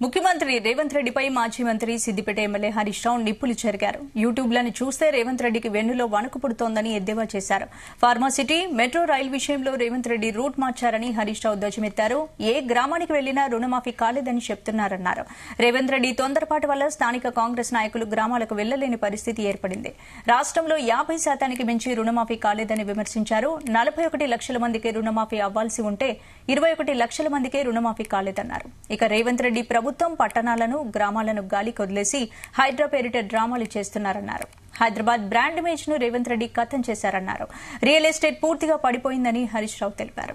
ముఖ్యమంత్రి రేవంత్ రెడ్డిపై మాజీ మంత్రి సిద్దిపేట ఎమ్మెల్యే హరీష్ రావు నిప్పులు చెరిగారు. యూట్యూబ్లను చూస్తే రేవంత్ రెడ్డికి వెన్నులో వణుకు పుడుతోందని ఎద్దేవా చేశారు. ఫార్మాసిటీ, మెట్రో రైల్ విషయంలో రేవంత్ రెడ్డి రూట్ మార్చారని హరీష్ రావు ధ్వజమెత్తారు. ఏ గ్రామానికి వెళ్లినా రుణమాఫీ కాలేదని చెప్తున్నారన్నారు. రేవంత్ రెడ్డి తొందరపాటు వల్ల స్థానిక కాంగ్రెస్ నాయకులు గ్రామాలకు వెళ్లలేని పరిస్థితి ఏర్పడింది. రాష్ట్రంలో 50% మించి రుణమాఫీ కాలేదని విమర్శించారు. 41 లక్షల మందికి రుణమాఫీ అవ్వాల్సి ఉంటే 21 లక్షల మందికే రుణమాఫీ కాలేదన్నారు. ఇక రేవంత్ రెడ్డి ప్రభుత్వం పట్టణాలను, గ్రామాలను గాలి కొదిలేసి హైడ్రా పేరిట డ్రామాలు చేస్తున్నారన్నారు. హైదరాబాద్ బ్రాండ్ ఇమేజ్ ను రేవంత్ రెడ్డి ఖతం చేశారన్నారు. రియల్ ఎస్టేట్ పూర్తిగా పడిపోయిందని హరీష్ రావు తెలిపారు.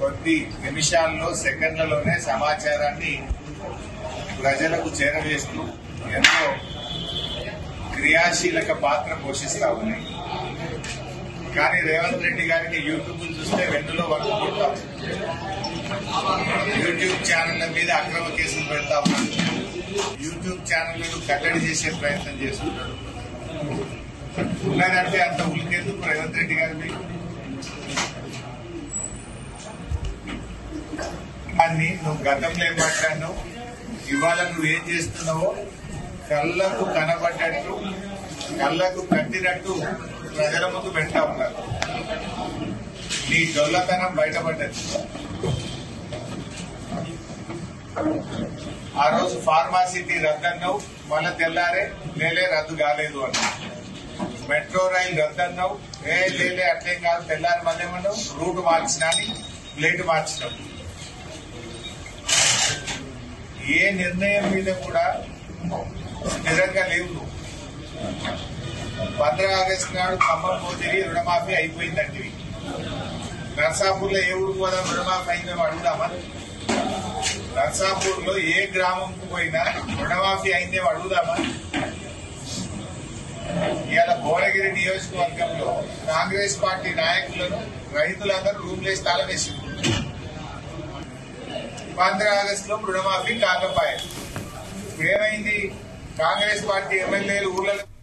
కొద్ది నిమిషాల్లో, సెకండ్లలోనే సమాచారాన్ని ప్రజలకు చేరవేస్తూ ఎంతో క్రియాశీలక పాత్ర పోషిస్తా ఉన్నాయి. కానీ రేవంత్ రెడ్డి గారిని యూట్యూబ్ చూస్తే వెన్నులో వణుకుతాం. యూట్యూబ్ ఛానళ్ల మీద అక్రమ కేసులు పెడతా ఉన్నాడు. యూట్యూబ్ ఛానళ్లను కట్టడి చేసే ప్రయత్నం చేస్తున్నాడు. ఉన్నదంటే అంత ఉలికెందుకు రేవంత్ రెడ్డి గారిని? కానీ నువ్వు గతంలో ఏం మాట్లాడినావు, ఇవాళ నువ్వేం చేస్తున్నావో కళ్లకు కనబడ్డట్టు, కళ్లకు కట్టినట్టు ప్రజల ముందు పెడతా ఉన్నారు. నీ దొల్లతనం బయటపడ్డది. ఆ రోజు ఫార్మాసిటీ రద్దన్నావు, మళ్ళా తెల్లారే లేలే రద్దు కాలేదు అన్నా. మెట్రో రైలు రద్దన్నావు, లేలే అట్లేం కాదు తెల్లారి మళ్ళేమన్నావు రూట్ మార్చినా అని ప్లేట్ మార్చినావు. ఏ నిర్ణయం మీద కూడా స్థిరంగా లేవు. 15 ఆగస్టు నాడు ఖమ్మం పోతిరి రుణమాఫీ అయిపోయిందండి. నర్సాపూర్లో ఏ ఊరు పోదా రుణమాఫీ అయిందో అడుగుదామా? నర్సాపూర్లో ఏ గ్రామంకు పోయినా రుణమాఫీ అయిందేమో అడుగుదామా? ఇవాళ భువనగిరి నియోజకవర్గంలో కాంగ్రెస్ పార్టీ నాయకులను రైతులందరూ రూమ్లేసి తాళం వేసింది. 15 ఆగస్టులో రుణమాఫీ కాకపోయాయి. ఇప్పుడేమైంది? కాంగ్రెస్ పార్టీ ఎమ్మెల్యేలు ఊర్లలో